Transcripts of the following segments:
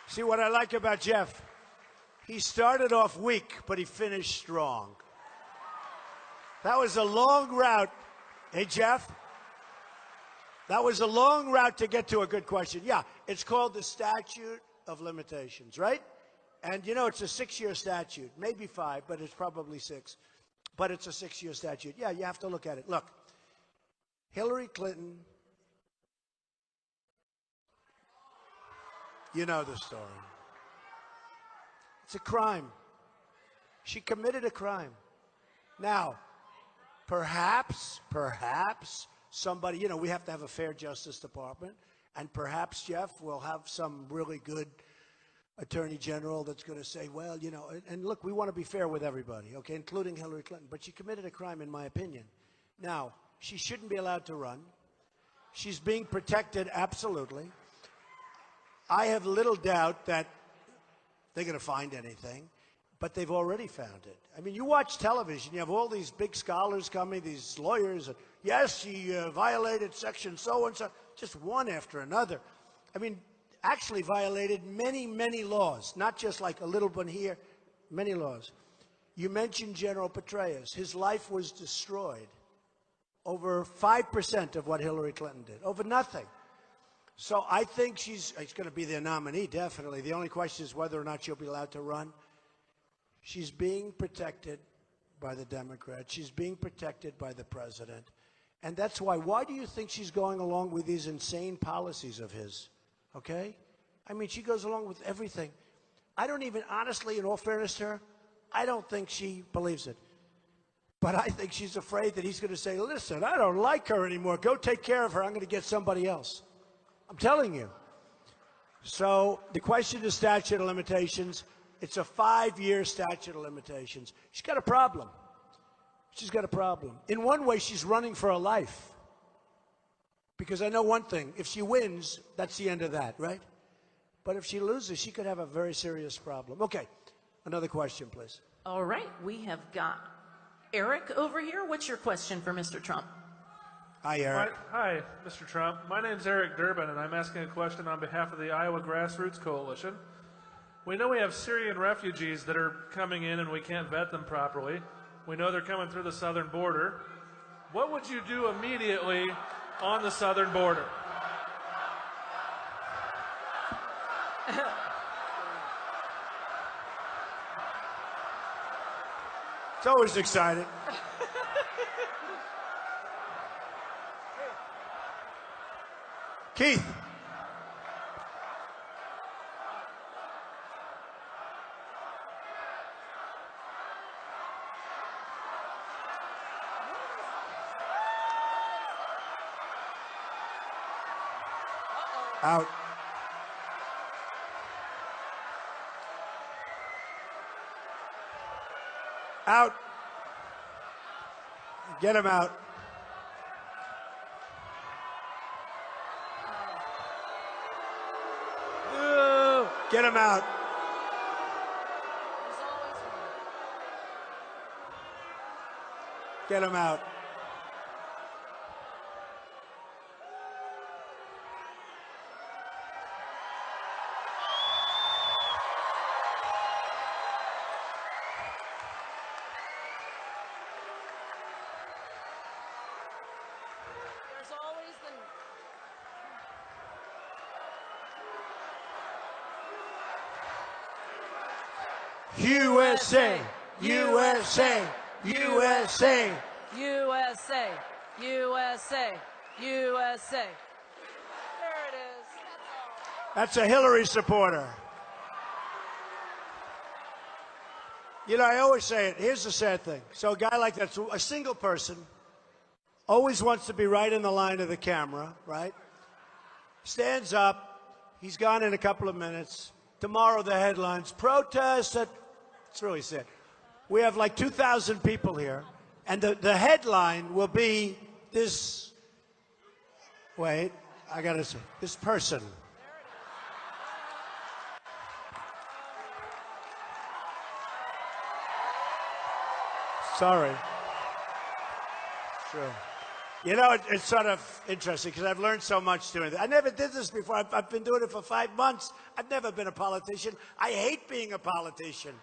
See, what I like about Jeff, he started off weak, but he finished strong. That was a long route. Hey, Jeff? That was a long route to get to a good question. Yeah, it's called the statute of limitations, right? And, you know, it's a 6-year statute, maybe 5, but it's probably 6. But it's a 6-year statute. Yeah, you have to look at it. Look, Hillary Clinton, you know the story. It's a crime. She committed a crime. Now, perhaps somebody, you know, we have to have a fair Justice Department, and perhaps, Jeff, we'll have some really good attorney general that's going to say, well, you know, and look, we want to be fair with everybody, okay, including Hillary Clinton, but she committed a crime, in my opinion. Now, she shouldn't be allowed to run. She's being protected, absolutely. I have little doubt that they're going to find anything, but they've already found it. I mean, you watch television, you have all these big scholars coming, these lawyers, and yes, she violated section so-and-so, just one after another. I mean, actually violated many, many laws, not just like a little one here, many laws. You mentioned General Petraeus. His life was destroyed. Over 5% of what Hillary Clinton did, over nothing. So I think she's going to be the nominee, definitely. The only question is whether or not she'll be allowed to run. She's being protected by the Democrats. She's being protected by the president. And that's why. Why do you think she's going along with these insane policies of his? Okay? I mean, she goes along with everything. I don't even, honestly, in all fairness to her, I don't think she believes it. But I think she's afraid that he's going to say, listen, I don't like her anymore. Go take care of her. I'm going to get somebody else. I'm telling you. So the question is statute of limitations. It's a 5-year statute of limitations. She's got a problem. She's got a problem. In one way, she's running for her life. Because I know one thing. If she wins, that's the end of that, right? But if she loses, she could have a very serious problem. Okay. Another question, please. All right. We have got Eric over here. What's your question for Mr. Trump? Hi, Eric. Hi, Mr. Trump. My name's Eric Durbin, and I'm asking a question on behalf of the Iowa Grassroots Coalition. We know we have Syrian refugees that are coming in, and we can't vet them properly. We know they're coming through the southern border. What would you do immediately on the southern border? It's always exciting. Keith. Out. Out. Get him out. Get him out. Get him out. USA, USA, USA, USA, USA, USA. There it is. That's a Hillary supporter. You know, I always say it. Here's the sad thing. So a guy like that's a single person, always wants to be right in the line of the camera, right? Stands up. He's gone in a couple of minutes. Tomorrow the headlines, protests at, it's really sad. We have like 2,000 people here, and the headline will be this, wait, I gotta say, this person. Sorry. Sure. You know, it's sort of interesting because I've learned so much doing it. I never did this before. I've been doing it for 5 months. I've never been a politician. I hate being a politician.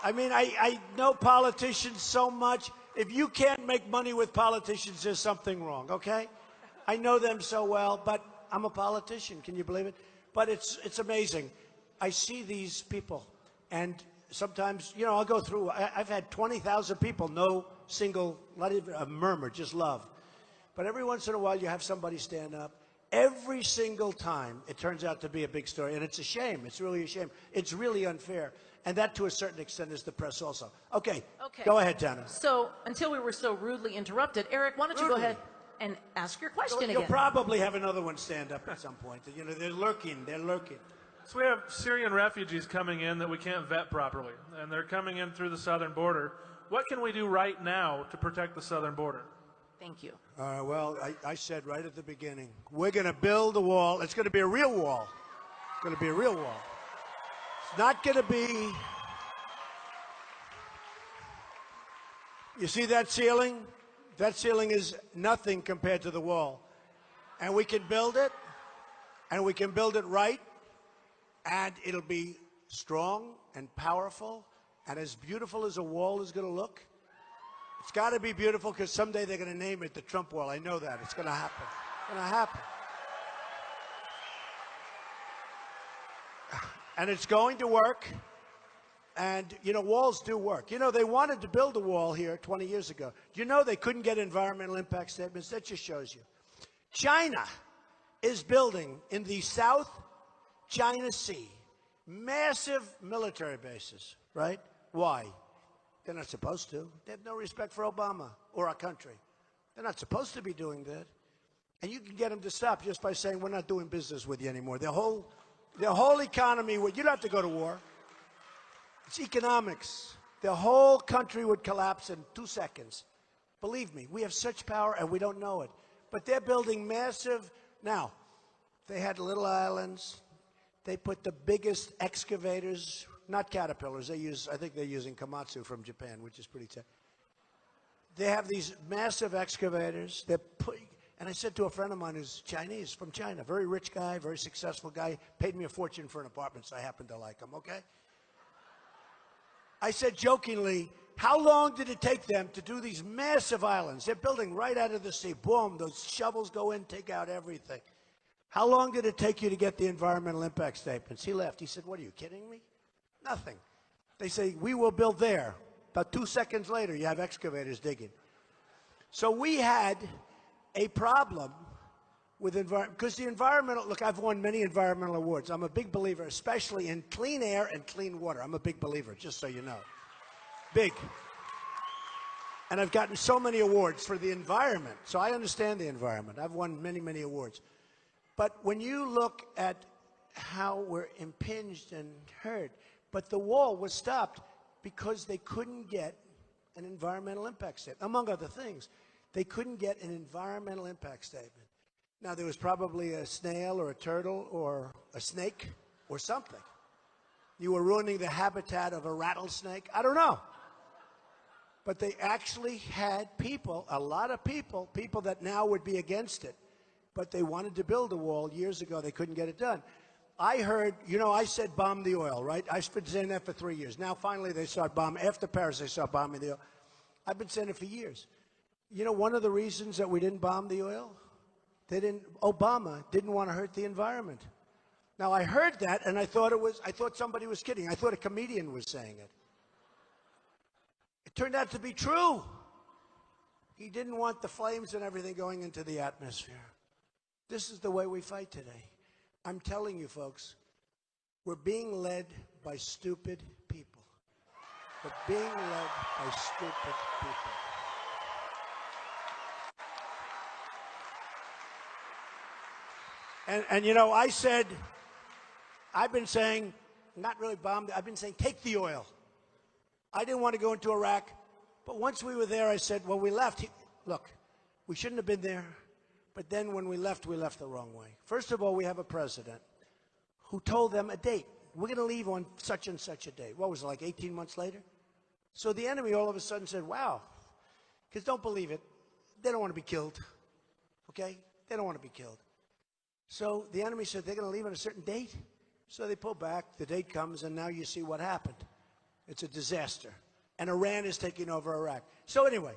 I mean, I know politicians so much. If you can't make money with politicians, there's something wrong, okay? I know them so well, but I'm a politician. Can you believe it? But it's amazing. I see these people, and sometimes, you know, I'll go through. I've had 20,000 people, no single, not even a murmur, just love. But every once in a while, you have somebody stand up. Every single time, it turns out to be a big story, and it's a shame. It's really a shame. It's really unfair, and that, to a certain extent, is the press also. Okay. Go ahead, Tana. So, until we were so rudely interrupted, Eric, why don't you go ahead and ask your question again? You'll probably have another one stand up at some point. You know, they're lurking. They're lurking. So we have Syrian refugees coming in that we can't vet properly, and they're coming in through the southern border. What can we do right now to protect the southern border? Thank you. Well, I said right at the beginning, we're going to build a wall. It's going to be a real wall. It's going to be a real wall. It's not going to be... You see that ceiling? That ceiling is nothing compared to the wall. And we can build it, and we can build it right, and it'll be strong and powerful and as beautiful as a wall is going to look. It's got to be beautiful because someday they're going to name it the Trump Wall. I know that. It's going to happen. It's going to happen. And it's going to work. And, you know, walls do work. You know, they wanted to build a wall here 20 years ago. You know they couldn't get environmental impact statements? That just shows you. China is building in the South China Sea massive military bases, right? Why? They're not supposed to. They have no respect for Obama or our country. They're not supposed to be doing that. And you can get them to stop just by saying, we're not doing business with you anymore. Their whole economy would, you don't have to go to war. It's economics. The whole country would collapse in 2 seconds. Believe me, we have such power and we don't know it. But they're building massive, now, they had little islands. They put the biggest excavators, not Caterpillars. They use, I think they're using Komatsu from Japan, which is pretty tough. They have these massive excavators. And I said to a friend of mine who's Chinese, from China, very rich guy, very successful guy, paid me a fortune for an apartment, so I happen to like him, okay? I said jokingly, how long did it take them to do these massive islands? They're building right out of the sea. Boom, those shovels go in, take out everything. How long did it take you to get the environmental impact statements? He left. He said, what, are you kidding me? Nothing. They say, we will build there. About 2 seconds later, you have excavators digging. So we had a problem with environment, because the environmental, look, I've won many environmental awards. I'm a big believer, especially in clean air and clean water. I'm a big believer, just so you know. Big. And I've gotten so many awards for the environment, so I understand the environment. I've won many, many awards. But when you look at how we're impinged and hurt, but the wall was stopped because they couldn't get an environmental impact statement, among other things. They couldn't get an environmental impact statement. Now, there was probably a snail or a turtle or a snake or something. You were ruining the habitat of a rattlesnake. I don't know. But they actually had people, a lot of people that now would be against it. But they wanted to build a wall years ago. They couldn't get it done. I heard, you know, I said bomb the oil, right? I've been saying that for 3 years. Now, finally, they start bombing. After Paris, they start bombing the oil. I've been saying it for years. You know, one of the reasons that we didn't bomb the oil? Obama didn't want to hurt the environment. Now, I heard that, and I thought somebody was kidding. I thought a comedian was saying it. It turned out to be true. He didn't want the flames and everything going into the atmosphere. This is the way we fight today. I'm telling you, folks, we're being led by stupid people. We're being led by stupid people. And you know, I've been saying, not really bomb, I've been saying, take the oil. I didn't want to go into Iraq, but once we were there, I said, well, we left. Look, we shouldn't have been there, but then when we left the wrong way. First of all, we have a president who told them a date. We're going to leave on such and such a date. What was it, like 18 months later? So the enemy all of a sudden said, wow, because don't believe it, they don't want to be killed. Okay? They don't want to be killed. So the enemy said they're going to leave on a certain date. So they pull back. The date comes, and now you see what happened. It's a disaster. And Iran is taking over Iraq. So anyway,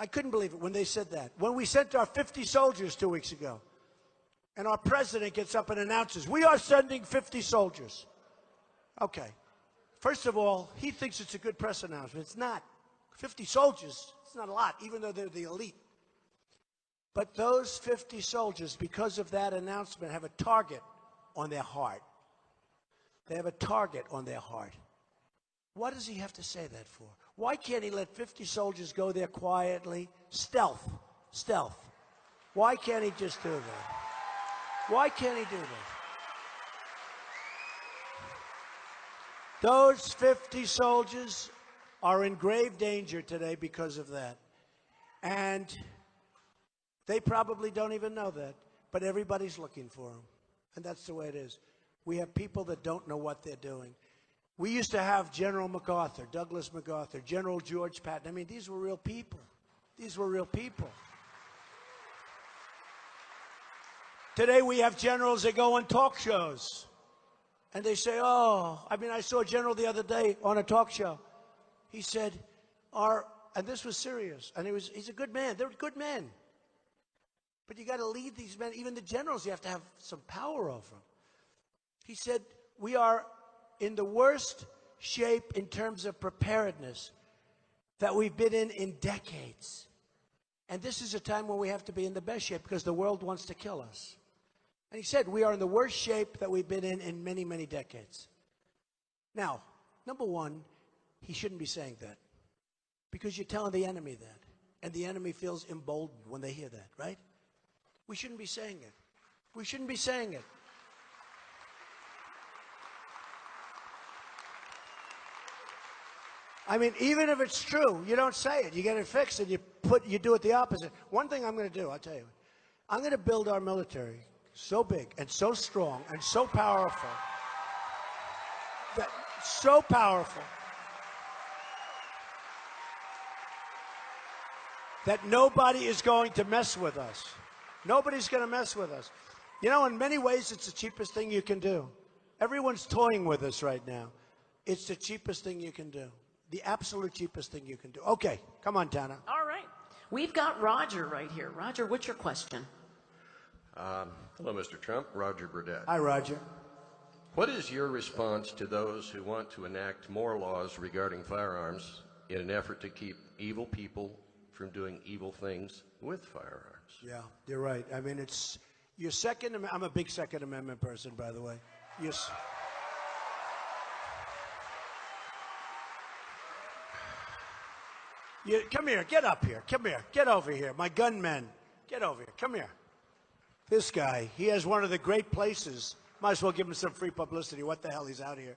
I couldn't believe it when they said that. When we sent our 50 soldiers 2 weeks ago, and our president gets up and announces, we are sending 50 soldiers. Okay. First of all, he thinks it's a good press announcement. It's not. 50 soldiers, it's not a lot, even though they're the elite. But those 50 soldiers, because of that announcement, have a target on their heart. They have a target on their heart. What does he have to say that for? Why can't he let 50 soldiers go there quietly? Stealth. Stealth. Why can't he just do that? Why can't he do that? Those 50 soldiers are in grave danger today because of that. And they probably don't even know that, but everybody's looking for them. And that's the way it is. We have people that don't know what they're doing. We used to have General MacArthur, Douglas MacArthur, General George Patton. I mean, these were real people. These were real people. Today we have generals that go on talk shows. And they say, oh, I mean, I saw a general the other day on a talk show. He said, and this was serious, and he's a good man. They're good men. But you got to lead these men, even the generals, you have to have some power over them. He said, we are in the worst shape in terms of preparedness that we've been in decades. And this is a time when we have to be in the best shape because the world wants to kill us. And he said, we are in the worst shape that we've been in many, many decades. Now, number one, he shouldn't be saying that because you're telling the enemy that. And the enemy feels emboldened when they hear that, right? We shouldn't be saying it. We shouldn't be saying it. I mean, even if it's true, you don't say it. You get it fixed and you do it the opposite. One thing I'm going to do, I'll tell you. I'm going to build our military so big and so strong and so powerful. So powerful that nobody is going to mess with us. Nobody's going to mess with us. You know, in many ways, it's the cheapest thing you can do. Everyone's toying with us right now. It's the cheapest thing you can do. The absolute cheapest thing you can do. Okay, come on, Tana. All right. We've got Roger right here. Roger, what's your question? Hello, Mr. Trump. Roger Burdett. Hi, Roger. What is your response to those who want to enact more laws regarding firearms in an effort to keep evil people from doing evil things with firearms? Yeah, you're right. I mean, it's your Second Amendment. I'm a big Second Amendment person, by the way. Yes. Come here. Get up here. Come here. Get over here. My gunmen. Get over here. Come here. This guy, he has one of the great places. Might as well give him some free publicity. What the hell? He's out here.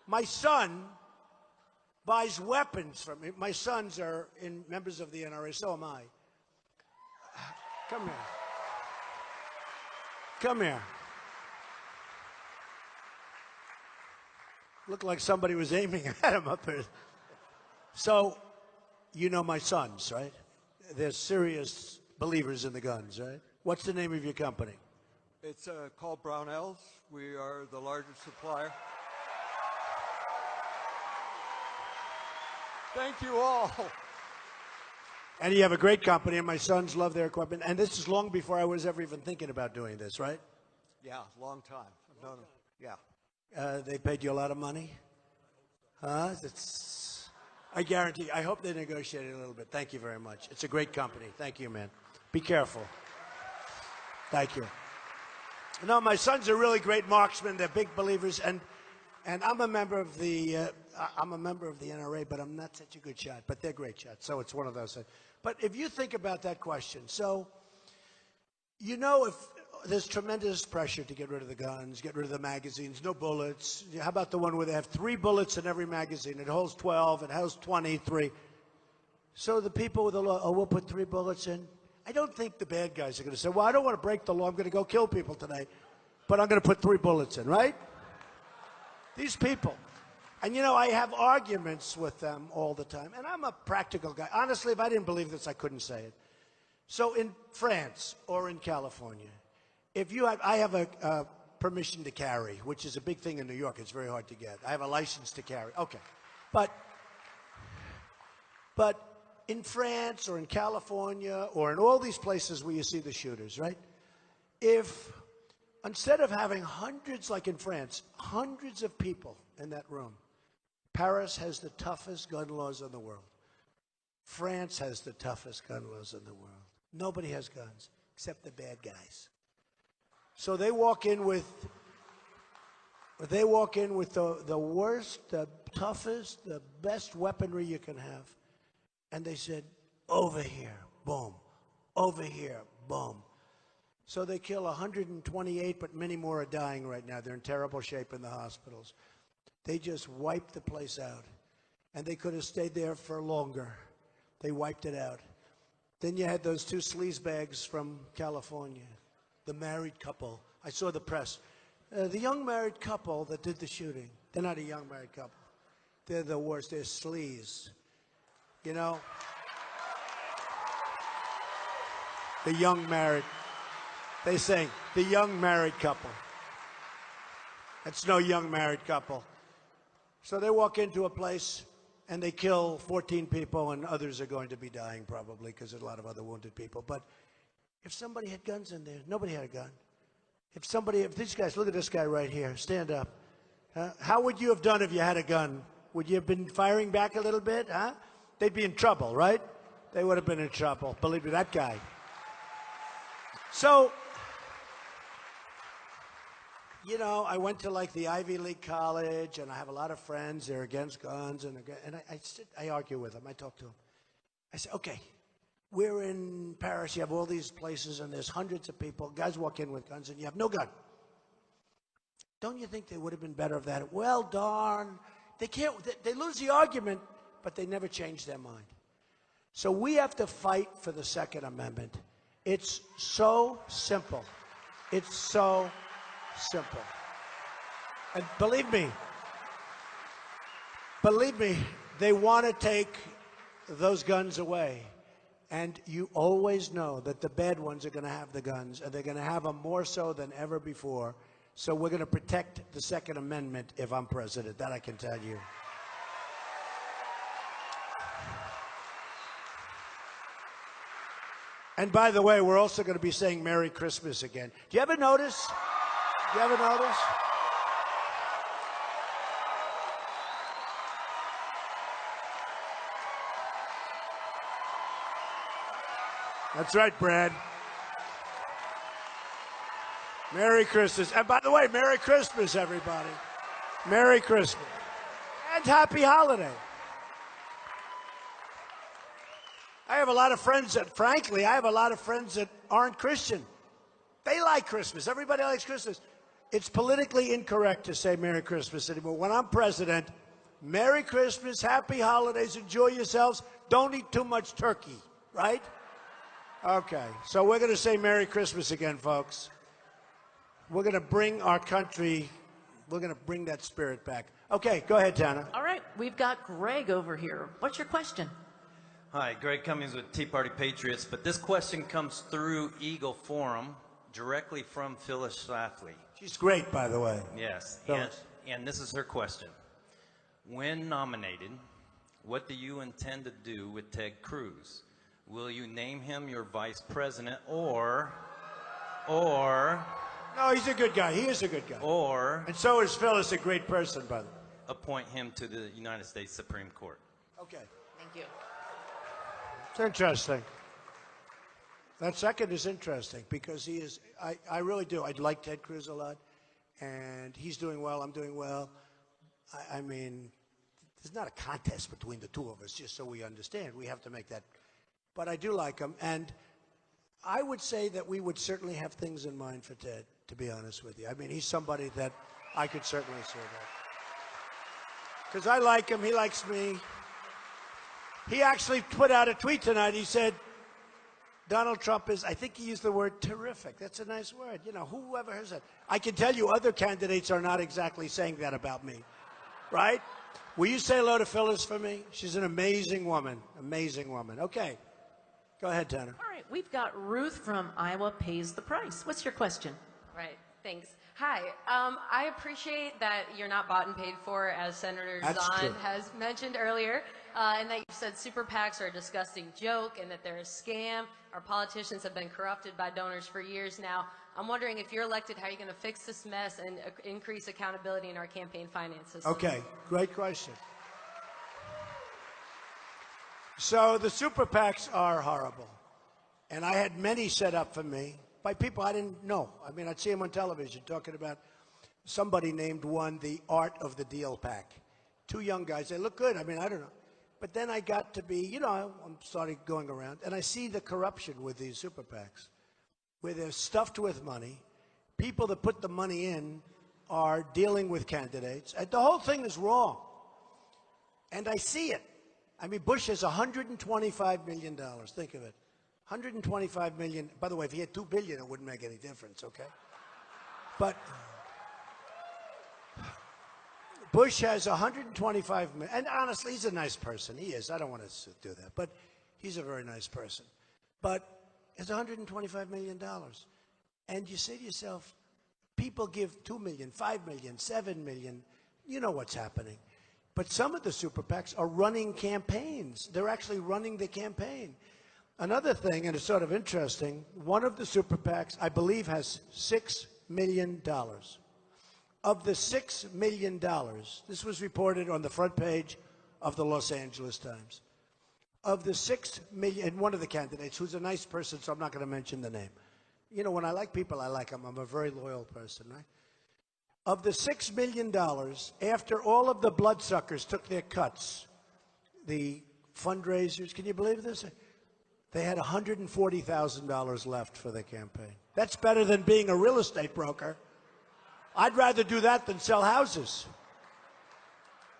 My son buys weapons from him. My sons are members of the NRA. So am I. Come here. Come here. Looked like somebody was aiming at him up there. So, you know my sons, right? They're serious believers in the guns, right? What's the name of your company? It's called Brownells. We are the largest supplier. Thank you all. And you have a great company, and my sons love their equipment. And this is long before I was ever even thinking about doing this, right? Yeah, long time. I've known them. Yeah. They paid you a lot of money? Huh? I guarantee. I hope they negotiated a little bit. Thank you very much. It's a great company. Thank you, man. Be careful. Thank you. No, my sons are really great marksmen. They're big believers, and I'm a member of the NRA, but I'm not such a good shot. But they're great shots, so it's one of those things. But if you think about that question, so you know, if there's tremendous pressure to get rid of the guns, get rid of the magazines, no bullets. How about the one where they have 3 bullets in every magazine? It holds 12. It holds 23. So the people with the law, oh, we'll put 3 bullets in. I don't think the bad guys are going to say, well, I don't want to break the law. I'm going to go kill people today, but I'm going to put 3 bullets in, right? These people. And, you know, I have arguments with them all the time, and I'm a practical guy. Honestly, if I didn't believe this, I couldn't say it. So in France or in California, if you have, I have a permission to carry, which is a big thing in New York. It's very hard to get. I have a license to carry. Okay. But in France or in California or in all these places where you see the shooters, right? If instead of having hundreds, like in France, hundreds of people in that room, Paris has the toughest gun laws in the world. France has the toughest gun laws in the world. Nobody has guns except the bad guys. So they walk in with the worst, the toughest, the best weaponry you can have. And they said, over here, boom. Over here, boom. So they kill 128, but many more are dying right now. They're in terrible shape in the hospitals. They just wiped the place out. And they could have stayed there for longer. They wiped it out. Then you had those two sleazebags from California, the married couple. I saw the press. The young married couple that did the shooting, they're not a young married couple. They're the worst. They're sleaze. You know? The young married. They say, the young married couple. That's no young married couple. So they walk into a place and they kill 14 people, and others are going to be dying probably because there's a lot of other wounded people. But if somebody had guns in there, nobody had a gun. If these guys, look at this guy right here, stand up. How would you have done if you had a gun? Would you have been firing back a little bit, huh? They'd be in trouble, right? They would have been in trouble, believe me, that guy. So, you know, I went to like the Ivy League college, and I have a lot of friends. They're against guns, and I argue with them. I talk to them. I say, okay, we're in Paris. You have all these places, and there's hundreds of people. Guys walk in with guns, and you have no gun. Don't you think they would have been better of that? Well, darn, they can't. They lose the argument, but they never change their mind. So we have to fight for the Second Amendment. It's so simple. It's so simple. And believe me, they want to take those guns away. And you always know that the bad ones are going to have the guns, and they're going to have them more so than ever before. So we're going to protect the Second Amendment if I'm president. That I can tell you. And by the way, we're also going to be saying Merry Christmas again. Do you ever notice? Do you ever notice? That's right, Brad. Merry Christmas. And by the way, Merry Christmas, everybody. Merry Christmas. And Happy Holiday. I have a lot of friends that, frankly, I have a lot of friends that aren't Christian. They like Christmas. Everybody likes Christmas. It's politically incorrect to say Merry Christmas anymore. When I'm president, Merry Christmas, Happy Holidays, enjoy yourselves. Don't eat too much turkey, right? Okay, so we're going to say Merry Christmas again, folks. We're going to bring our country, we're going to bring that spirit back. Okay, go ahead, Tana. All right, we've got Greg over here. What's your question? Hi, Greg Cummings with Tea Party Patriots, but this question comes through Eagle Forum directly from Phyllis Schlafly. She's great, by the way. Yes, Phyllis. and this is her question. When nominated, what do you intend to do with Ted Cruz? Will you name him your vice president or... No, he's a good guy. He is a good guy. Or... And so is Phyllis, a great person, by the way. appoint him to the United States Supreme Court? Okay. Thank you. It's interesting. That second is interesting because he is, I really do. I like Ted Cruz a lot, and he's doing well. I'm doing well. I mean, there's not a contest between the two of us, just so we understand. We have to make that. But I do like him, and I would say that we would certainly have things in mind for Ted, to be honest with you. I mean, he's somebody that I could certainly serve at. Because I like him. He likes me. He actually put out a tweet tonight. He said, Donald Trump is, I think he used the word terrific. That's a nice word. You know, whoever has that? I can tell you other candidates are not exactly saying that about me, right? Will you say hello to Phyllis for me? She's an amazing woman, amazing woman. Okay. Go ahead, Tanner. All right, we've got Ruth from Iowa pays the price. What's your question? Right, thanks. Hi, I appreciate that you're not bought and paid for, as Senator That's Zahn true. has mentioned earlier, and that you've said super PACs are a disgusting joke and that they're a scam. Our politicians have been corrupted by donors for years now. I'm wondering, if you're elected, how are you going to fix this mess and increase accountability in our campaign finances? Okay, great question. So the super PACs are horrible. And I had many set up for me by people I didn't know. I mean, I'd see them on television talking about, somebody named one the Art of the Deal PAC. Two young guys, they look good. I mean, I don't know. But then I got to be, you know, I'm starting going around, and I see the corruption with these super PACs, where they're stuffed with money. People that put the money in are dealing with candidates. And the whole thing is wrong. And I see it. I mean, Bush has $125 million. Think of it. $125 million. By the way, if he had $2 billion, it wouldn't make any difference, okay? But Bush has $125 million. And honestly, he's a nice person. He is. I don't want to do that. But he's a very nice person. But it's $125 million. And you say to yourself, people give $2 million, $5 million, $7 million. You know what's happening. But some of the super PACs are running campaigns. They're actually running the campaign. Another thing, and it's sort of interesting, one of the super PACs, I believe, has $6 million. Of the $6 million, this was reported on the front page of the Los Angeles Times. Of the $6 million, and one of the candidates, who's a nice person, so I'm not going to mention the name. You know, when I like people, I like them. I'm a very loyal person, right? Of the $6 million, after all of the bloodsuckers took their cuts, the fundraisers, can you believe this? They had $140,000 left for the campaign. That's better than being a real estate broker. I'd rather do that than sell houses.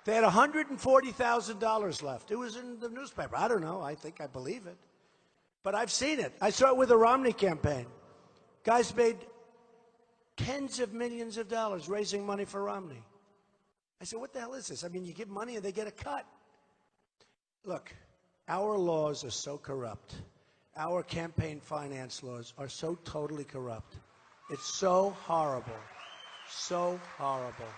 They had $140,000 left. It was in the newspaper. I don't know. I think I believe it. But I've seen it. I saw it with the Romney campaign. Guys made tens of millions of dollars raising money for Romney. I said, what the hell is this? I mean, you give money and they get a cut. Look, our laws are so corrupt. Our campaign finance laws are so totally corrupt. It's so horrible. So horrible.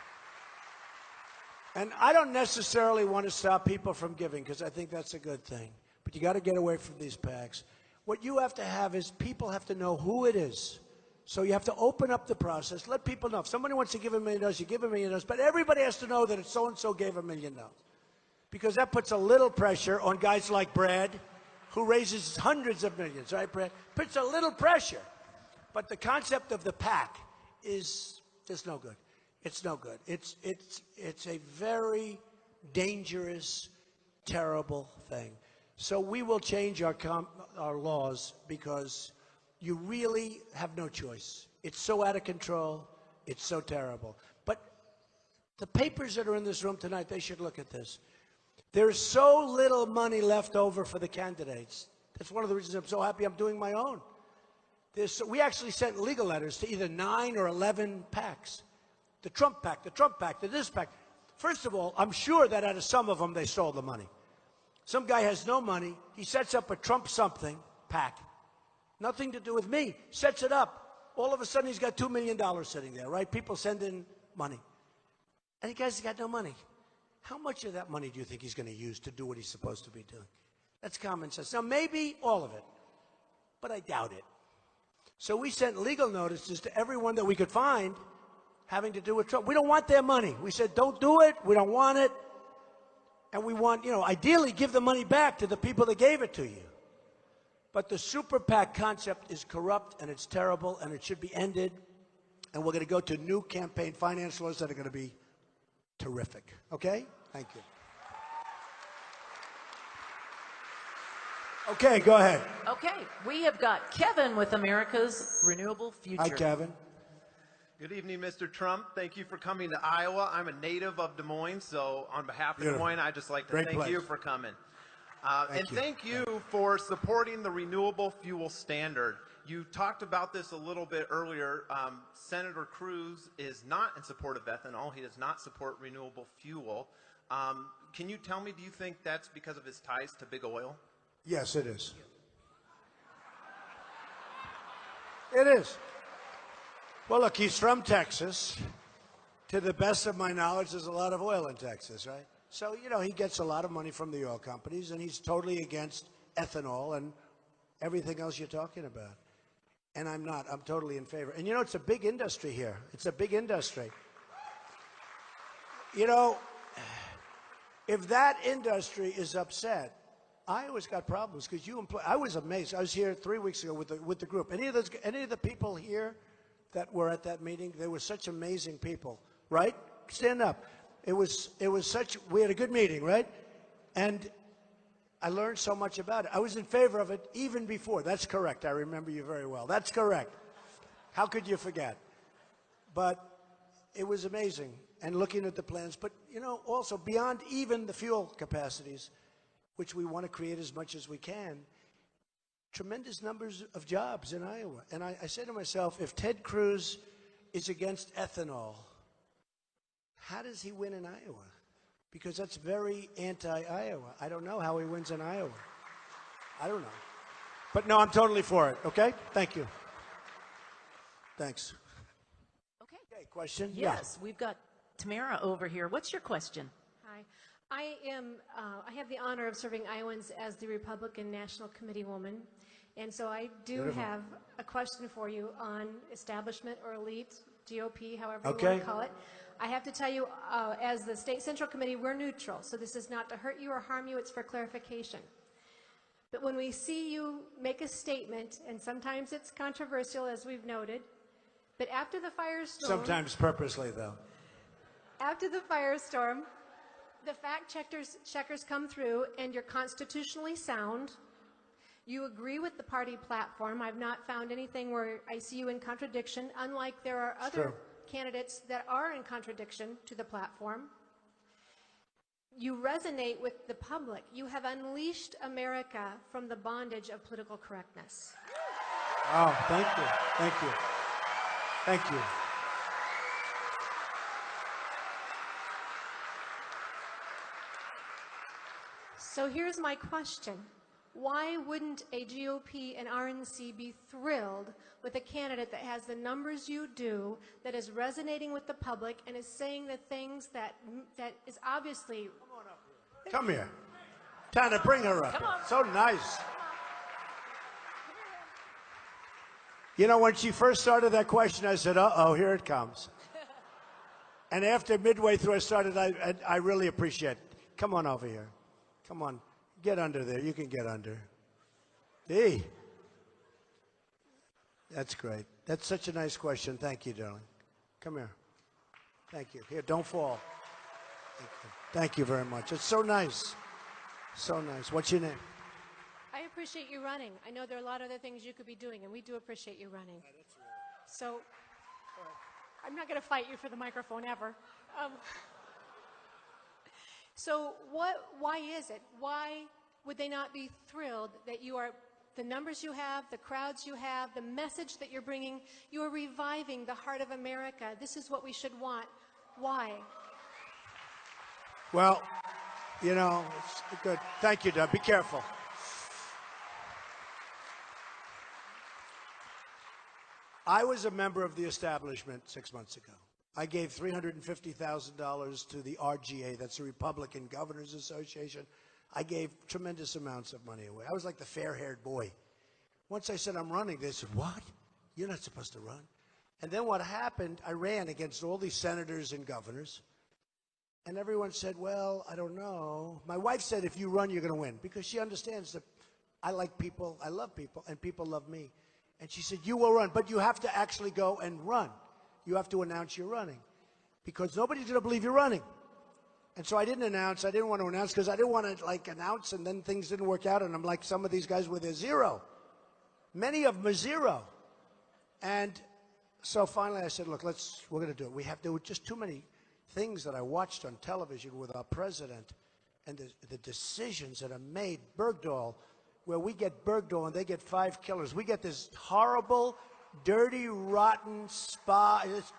And I don't necessarily want to stop people from giving, because I think that's a good thing. But you got to get away from these PACs. What you have to have is people have to know who it is. So you have to open up the process, let people know. If somebody wants to give $1 million, you give $1 million. But everybody has to know that it's so-and-so gave $1 million. Because that puts a little pressure on guys like Brad, who raises hundreds of millions, right, Brad? Puts a little pressure. But the concept of the PAC is just no good. It's no good. It's a very dangerous, terrible thing. So we will change our laws, because you really have no choice. It's so out of control. It's so terrible. But the papers that are in this room tonight, they should look at this. There's so little money left over for the candidates. That's one of the reasons I'm so happy I'm doing my own. We actually sent legal letters to either 9 or 11 PACs. The Trump PAC, the Trump PAC, the this PAC. First of all, I'm sure that out of some of them, they stole the money. Some guy has no money. He sets up a Trump something PAC. Nothing to do with me. Sets it up. All of a sudden, he's got $2 million sitting there, right? People send in money. And the guy's got no money. How much of that money do you think he's going to use to do what he's supposed to be doing? That's common sense. Now, maybe all of it, but I doubt it. So we sent legal notices to everyone that we could find having to do with Trump. We don't want their money. We said, don't do it. We don't want it. And we want, ideally give the money back to the people that gave it to you. But the super PAC concept is corrupt, and it's terrible, and it should be ended. And we're going to go to new campaign finance laws that are going to be terrific. Okay? Thank you. Okay, go ahead. Okay, we have got Kevin with America's Renewable Future. Hi, Kevin. Good evening, Mr. Trump. Thank you for coming to Iowa. I'm a native of Des Moines, so on behalf of Des Moines, I'd just like to thank you for coming. Thank you for supporting the renewable fuel standard. You talked about this a little bit earlier. Senator Cruz is not in support of ethanol. He does not support renewable fuel. Can you tell me, do you think that's because of his ties to big oil? Yes, it is. It is. Well, look, he's from Texas. To the best of my knowledge, there's a lot of oil in Texas, right? So, you know, he gets a lot of money from the oil companies, and he's totally against ethanol and everything else you're talking about. And I'm not. I'm totally in favor. And, you know, it's a big industry here. It's a big industry. You know, if that industry is upset, Iowa's got problems because you employ. I was amazed. I was here 3 weeks ago with the group. Any of the people here that were at that meeting, they were such amazing people, right? Stand up. It was such. We had a good meeting, right? And I learned so much about it. I was in favor of it even before. That's correct. I remember you very well. That's correct. How could you forget? But it was amazing. And looking at the plans, but, you know, also beyond even the fuel capacities, which we want to create as much as we can, tremendous numbers of jobs in Iowa. And I say to myself, if Ted Cruz is against ethanol, how does he win in Iowa? Because that's very anti-Iowa. I don't know how he wins in Iowa. I don't know. But no, I'm totally for it, okay? Thank you. Thanks. Okay. Okay, question? Yes, we've got Tamara over here. What's your question? Hi. I have the honor of serving Iowans as the Republican National Committee woman. And so I do have a question for you on establishment or elite, GOP, however you want to call it. I have to tell you, as the State Central Committee, we're neutral. So this is not to hurt you or harm you. It's for clarification. But when we see you make a statement, and sometimes it's controversial, as we've noted, but after the firestorm... Sometimes purposely, though. After the firestorm, the fact checkers come through, and you're constitutionally sound. You agree with the party platform. I've not found anything where I see you in contradiction, unlike there are other candidates that are in contradiction to the platform. You resonate with the public. You have unleashed America from the bondage of political correctness. Oh, thank you. Thank you. Thank you. So here's my question. Why wouldn't a GOP and RNC be thrilled with a candidate that has the numbers you do, that is resonating with the public, and is saying the things that is obviously... Come here. Tana, bring her up. So nice. You know, when she first started that question, I said, uh-oh, here it comes. And after midway through I started, I really appreciate it. Come on over here. Come on. Get under there. You can get under. Hey. That's great. That's such a nice question. Thank you, darling. Come here. Thank you. Here, don't fall. Thank you very much. It's so nice. So nice. What's your name? I appreciate you running. I know there are a lot of other things you could be doing, and we do appreciate you running. So I'm not going to fight you for the microphone ever. So why is it? Why would they not be thrilled that you are, the numbers you have, the crowds you have, the message that you're bringing, you are reviving the heart of America. This is what we should want. Why? Well, you know, it's good. Thank you, Doug. Be careful. I was a member of the establishment 6 months ago. I gave $350,000 to the RGA, that's the Republican Governors Association. I gave tremendous amounts of money away. I was like the fair-haired boy. Once I said I'm running, they said, what? You're not supposed to run. And then what happened, I ran against all these senators and governors. And everyone said, well, I don't know. My wife said, if you run, you're going to win. Because she understands that I like people, I love people, and people love me. And she said, you will run, but you have to actually go and run. You have to announce you're running. Because nobody's going to believe you're running. And so I didn't announce. I didn't want to announce because I didn't want to, like, announce and then things didn't work out. And I'm like some of these guys with a zero. Many of them are zero. And so finally I said, look, we're going to do it. There were just too many things that I watched on television with our president and the decisions that are made. Bergdahl, where we get Bergdahl and they get 5 killers. We get this horrible, dirty, rotten this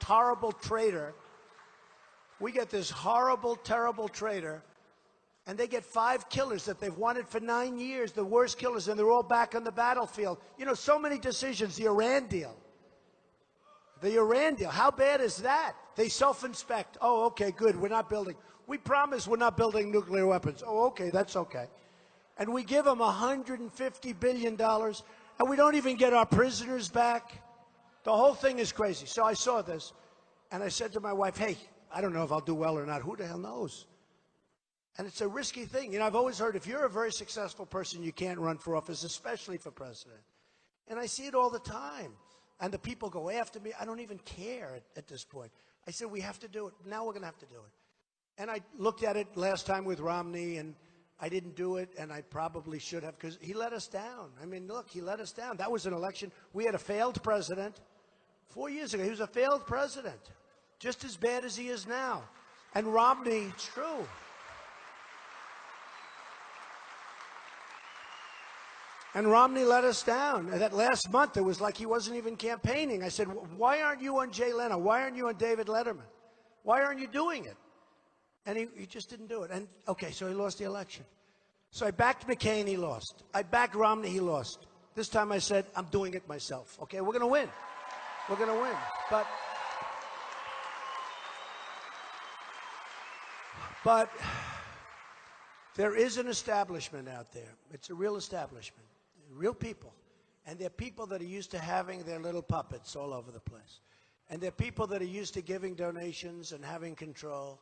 horrible traitor. We get this horrible, terrible traitor, and they get 5 killers that they've wanted for 9 years, the worst killers, and they're all back on the battlefield. You know, so many decisions, the Iran deal. The Iran deal, how bad is that? They self-inspect. Oh, okay, good, we're not building. We promise we're not building nuclear weapons. Oh, okay, that's okay. And we give them $150 billion, and we don't even get our prisoners back. The whole thing is crazy. So I saw this, and I said to my wife, hey, I don't know if I'll do well or not. Who the hell knows? And it's a risky thing. You know, I've always heard if you're a very successful person, you can't run for office, especially for president. And I see it all the time. And the people go after me. I don't even care at this point. I said, we have to do it. Now we're going to have to do it. And I looked at it last time with Romney, and I didn't do it, and I probably should have, because he let us down. I mean, look, he let us down. That was an election. We had a failed president 4 years ago. He was a failed president, just as bad as he is now. And Romney, it's true. And Romney let us down. And that last month, it was like he wasn't even campaigning. I said, why aren't you on Jay Leno? Why aren't you on David Letterman? Why aren't you doing it? And he just didn't do it. And, okay, so he lost the election. So I backed McCain, he lost. I backed Romney, he lost. This time I said, I'm doing it myself. Okay, we're going to win. We're going to win. But there is an establishment out there. It's a real establishment, real people. And they're people that are used to having their little puppets all over the place. And they're people that are used to giving donations and having control.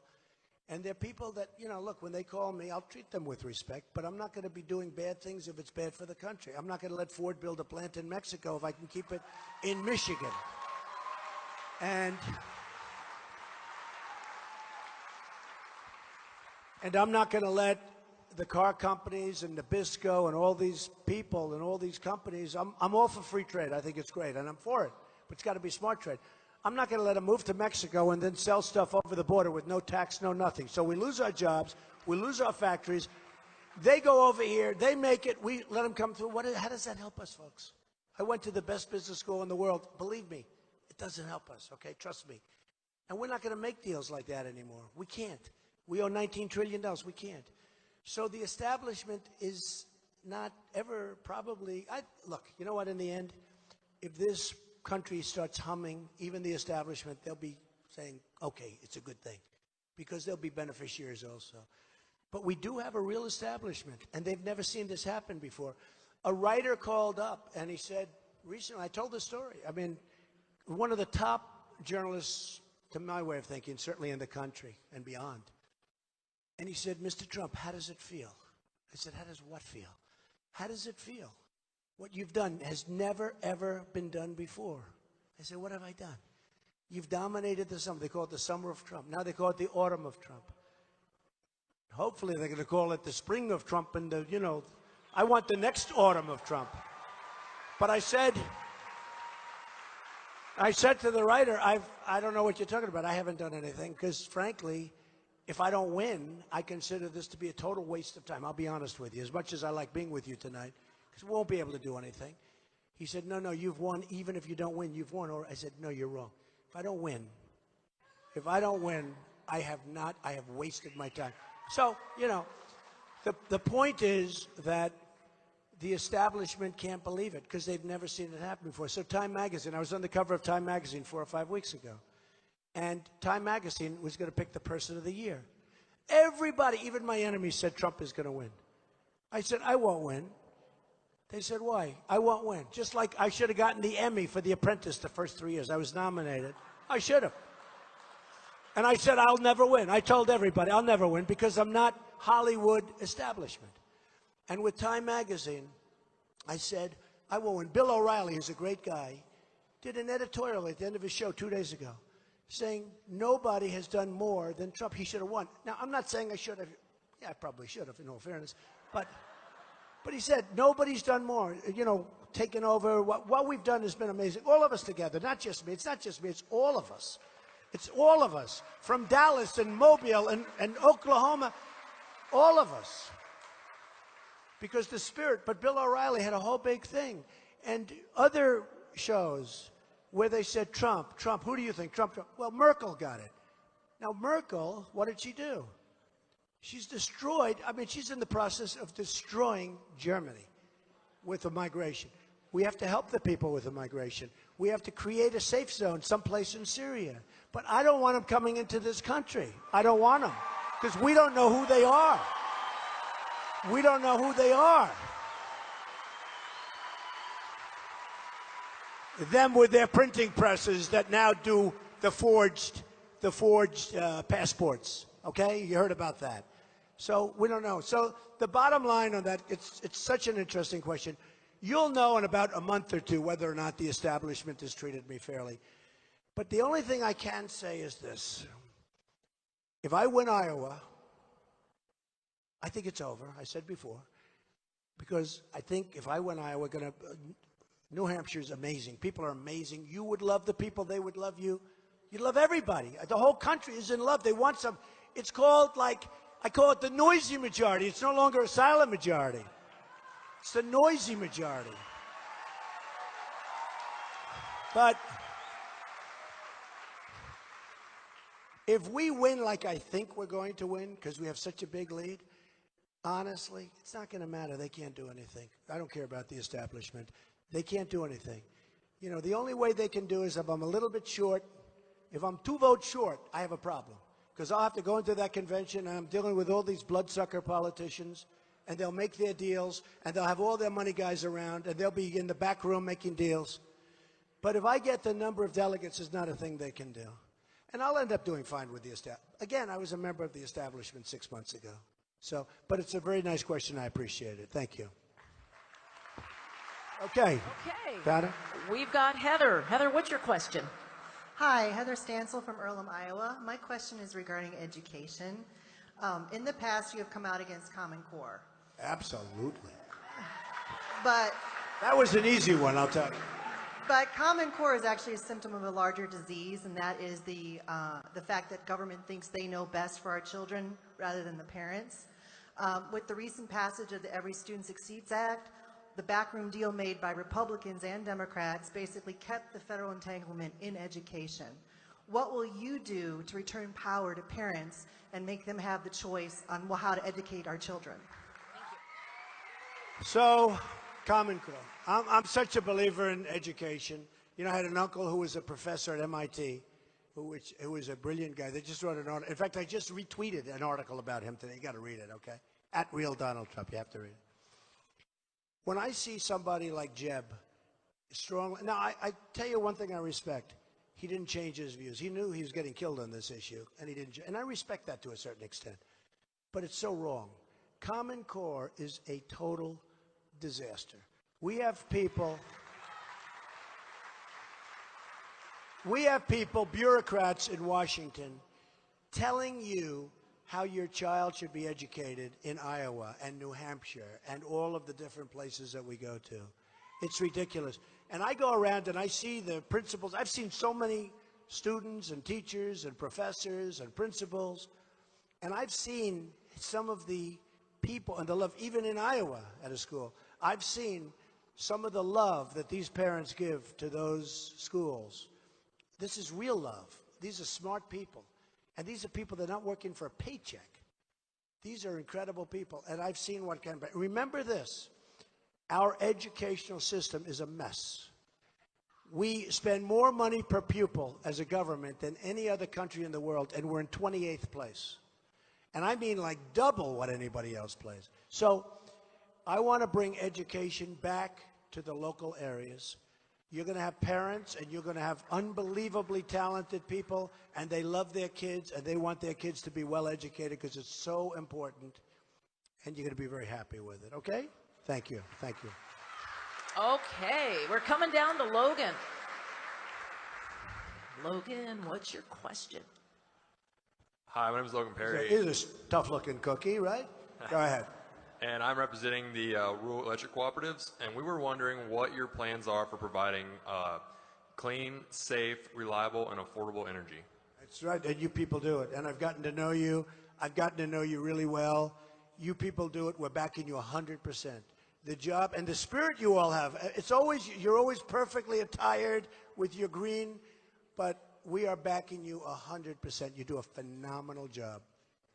And they're people that, you know, look, when they call me, I'll treat them with respect, but I'm not going to be doing bad things if it's bad for the country. I'm not going to let Ford build a plant in Mexico if I can keep it in Michigan. And I'm not going to let the car companies and Nabisco and all these people and all these companies, I'm all for free trade. I think it's great, and I'm for it. But it's got to be smart trade. I'm not going to let them move to Mexico and then sell stuff over the border with no tax, no nothing. So we lose our jobs. We lose our factories. They go over here. They make it. We let them come through. How does that help us, folks? I went to the best business school in the world. Believe me, it doesn't help us, okay? Trust me. And we're not going to make deals like that anymore. We can't. We owe $19 trillion. We can't. So the establishment is not ever probably, look, you know what, in the end, if this country starts humming, even the establishment, they'll be saying, okay, it's a good thing, because they'll be beneficiaries also. But we do have a real establishment, and they've never seen this happen before. A writer called up, and he said, recently, I told this story, I mean, one of the top journalists, to my way of thinking, certainly in the country and beyond, and he said, Mr. Trump, how does it feel? I said, how does what feel? How does it feel? What you've done has never, ever been done before. I said, what have I done? You've dominated the summer. They call it the summer of Trump. Now they call it the autumn of Trump. Hopefully they're going to call it the spring of Trump and the, you know, I want the next autumn of Trump. But I said to the writer, I don't know what you're talking about. I haven't done anything because, frankly, if I don't win, I consider this to be a total waste of time. I'll be honest with you, as much as I like being with you tonight, because we won't be able to do anything. He said, no, you've won. Even if you don't win, you've won. Or I said, no, you're wrong. If I don't win, I have wasted my time. So, you know, the point is that the establishment can't believe it because they've never seen it happen before. So Time Magazine, I was on the cover of Time Magazine 4 or 5 weeks ago. And Time Magazine was going to pick the person of the year. Everybody, even my enemies, said Trump is going to win. I said, I won't win. They said, why? I won't win. Just like I should have gotten the Emmy for The Apprentice the first 3 years. I was nominated. I should have. And I said, I'll never win. I told everybody, I'll never win because I'm not Hollywood establishment. And with Time Magazine, I said, I won't win. Bill O'Reilly, who's a great guy, did an editorial at the end of his show 2 days ago saying nobody has done more than Trump. He should have won. Now, I'm not saying I should have. Yeah, I probably should have, in all fairness. But he said nobody's done more, you know, taken over. What we've done has been amazing. All of us together, not just me. It's not just me. It's all of us. It's all of us. From Dallas and Mobile and Oklahoma, all of us. Because the spirit, but Bill O'Reilly had a whole big thing. And other shows where they said, Trump, who do you think? Trump. Well, Merkel got it. Now, Merkel, what did she do? She's destroyed, I mean, she's in the process of destroying Germany with the migration. We have to help the people with the migration. We have to create a safe zone someplace in Syria. But I don't want them coming into this country. I don't want them, because we don't know who they are. We don't know who they are. Them with their printing presses that now do the forged passports. Okay, you heard about that. So we don't know. So the bottom line on that, it's such an interesting question. You'll know in about a month or two whether or not the establishment has treated me fairly. But the only thing I can say is this. If I win Iowa, I think it's over. I said before. Because I think if I win Iowa, New Hampshire's amazing. People are amazing. You would love the people. They would love you. You'd love everybody. The whole country is in love. They want some. It's called, like, I call it the noisy majority. It's no longer a silent majority. It's the noisy majority. But if we win like I think we're going to win, because we have such a big lead, honestly, it's not going to matter. They can't do anything. I don't care about the establishment. They can't do anything. You know, the only way they can do is if I'm a little bit short. If I'm 2 votes short, I have a problem. Because I'll have to go into that convention, and I'm dealing with all these bloodsucker politicians, and they'll make their deals, and they'll have all their money guys around, and they'll be in the back room making deals. But if I get the number of delegates, it's not a thing they can do. And I'll end up doing fine with the establishment. Again, I was a member of the establishment 6 months ago. So, but it's a very nice question. I appreciate it. Thank you. Okay. Okay. Got it? We've got Heather. Heather, what's your question? Hi, Heather Stansel from Earlham, Iowa. My question is regarding education. In the past, you have come out against Common Core. Absolutely. But that was an easy one, I'll tell you. But Common Core is actually a symptom of a larger disease, and that is the fact that government thinks they know best for our children rather than the parents. With the recent passage of the Every Student Succeeds Act, the backroom deal made by Republicans and Democrats basically kept the federal entanglement in education. What will you do to return power to parents and make them have the choice on how to educate our children? So, Common Core. I'm such a believer in education. You know, I had an uncle who was a professor at MIT, who was a brilliant guy. They just wrote an article. In fact, I just retweeted an article about him today. You got to read it, okay? At Real Donald Trump. You have to read it. When I see somebody like Jeb, strongly, now I tell you one thing I respect. He didn't change his views. He knew he was getting killed on this issue, and he didn't. And I respect that to a certain extent. But it's so wrong. Common Core is a total disaster. We have people, bureaucrats in Washington, telling you how your child should be educated in Iowa and New Hampshire and all of the different places that we go to. It's ridiculous. And I go around and I see the principals. I've seen so many students and teachers and professors and principals, and I've seen some of the people and the love, even in Iowa at a school. I've seen some of the love that these parents give to those schools. This is real love. These are smart people. And these are people that are not working for a paycheck. These are incredible people. And I've seen what can be. Remember this. Our educational system is a mess. We spend more money per pupil as a government than any other country in the world, and we're in 28th place. And I mean like double what anybody else plays. So I want to bring education back to the local areas. You're going to have parents, and you're going to have unbelievably talented people, and they love their kids, and they want their kids to be well educated because it's so important, and you're going to be very happy with it, okay? Thank you. Thank you. Okay, we're coming down to Logan. Logan, what's your question? Hi, my name is Logan Perry. He's a tough-looking cookie, right? Go ahead. And I'm representing the rural electric cooperatives, and we were wondering what your plans are for providing clean, safe, reliable, and affordable energy. That's right, and you people do it. And I've gotten to know you. I've gotten to know you really well. You people do it. We're backing you 100%. The job and the spirit you all have, you're always perfectly attired with your green, but we are backing you 100%. You do a phenomenal job.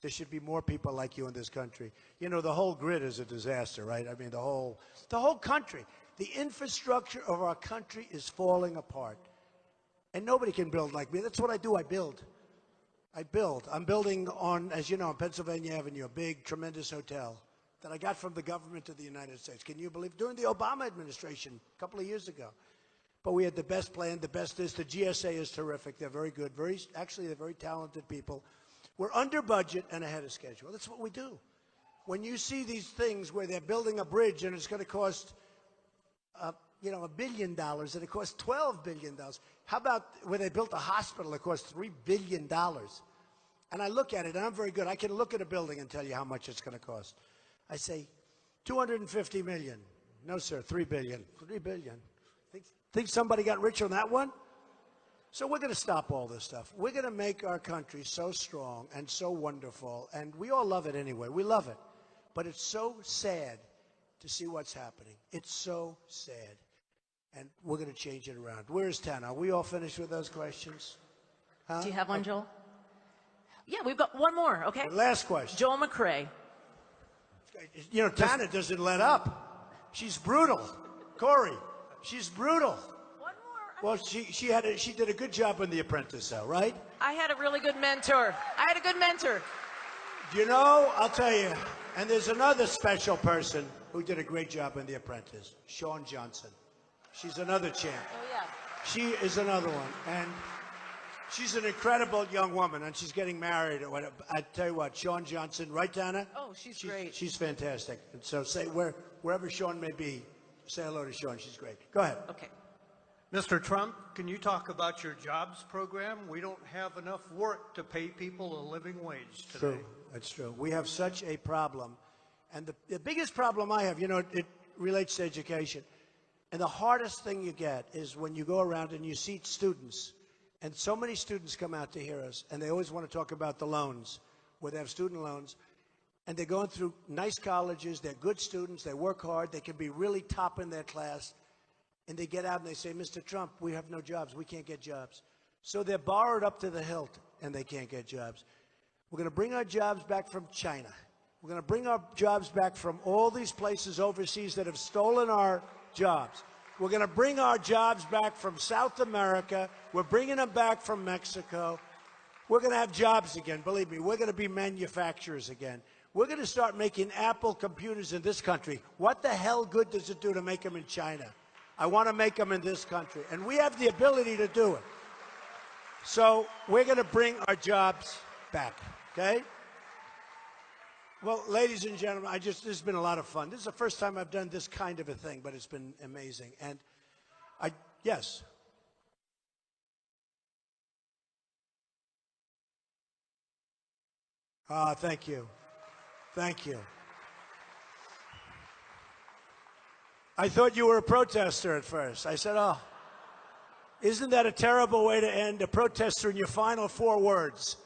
There should be more people like you in this country. You know, the whole grid is a disaster, right? I mean, the whole country. The infrastructure of our country is falling apart. And nobody can build like me. That's what I do. I build. I build. I'm building on, as you know, on Pennsylvania Avenue, a big, tremendous hotel that I got from the government of the United States. Can you believe? During the Obama administration, a couple of years ago. But we had the best plan, the best is. The GSA is terrific. They're very good. Actually, they're very talented people. We're under budget and ahead of schedule. That's what we do. When you see these things where they're building a bridge and it's going to cost, $1 billion, and it costs $12 billion. How about when they built a hospital that cost $3 billion? And I look at it, and I'm very good. I can look at a building and tell you how much it's going to cost. I say, $250 million. No, sir, $3 billion. $3 billion. Think somebody got rich on that one? So we're going to stop all this stuff. We're going to make our country so strong and so wonderful, and we all love it anyway. We love it. But it's so sad to see what's happening. It's so sad. And we're going to change it around. Where's Tana? Are we all finished with those questions? Huh? Do you have one, Joel? Yeah, we've got one more, okay? Last question. Joel McRae. Tana doesn't let up. She's brutal. Corey, she's brutal. One more. Well, she did a good job on The Apprentice, though, right? I had a really good mentor. I'll tell you, and there's another special person who did a great job in The Apprentice, Shawn Johnson. She's another champ. Oh, yeah. She is another one, and she's an incredible young woman, and she's getting married. I tell you what, Shawn Johnson, right, Dana? Oh, she's great. She's fantastic. And so wherever Shawn may be, say hello to Shawn. She's great. Go ahead. Okay. Mr. Trump, can you talk about your jobs program? We don't have enough work to pay people a living wage today. True. That's true. We have such a problem. And the biggest problem I have, it relates to education. And the hardest thing you get is when you go around and you see students, and so many students come out to hear us, and they always want to talk about the loans, where they have student loans, and they're going through nice colleges, they're good students, they work hard, they can be really top in their class, and they get out and they say, Mr. Trump, we have no jobs, we can't get jobs. So they're borrowed up to the hilt, and they can't get jobs. We're going to bring our jobs back from China. We're going to bring our jobs back from all these places overseas that have stolen our jobs. We're going to bring our jobs back from South America. We're bringing them back from Mexico. We're going to have jobs again. Believe me, we're going to be manufacturers again. We're going to start making Apple computers in this country. What the hell good does it do to make them in China? I want to make them in this country. And we have the ability to do it. So we're going to bring our jobs back, okay? Well, ladies and gentlemen, this has been a lot of fun. This is the first time I've done this kind of a thing, but it's been amazing. And yes. Thank you. Thank you. I thought you were a protester at first. I said, oh, isn't that a terrible way to end a protester in your final 4 words?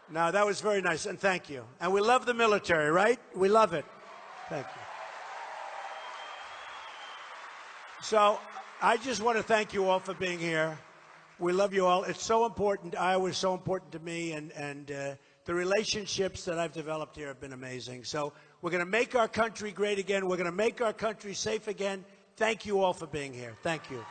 No, that was very nice, and thank you. And we love the military, right? We love it. Thank you. So I just want to thank you all for being here. We love you all. It's so important. Iowa is so important to me, and the relationships that I've developed here have been amazing. So we're going to make our country great again. We're going to make our country safe again. Thank you all for being here. Thank you.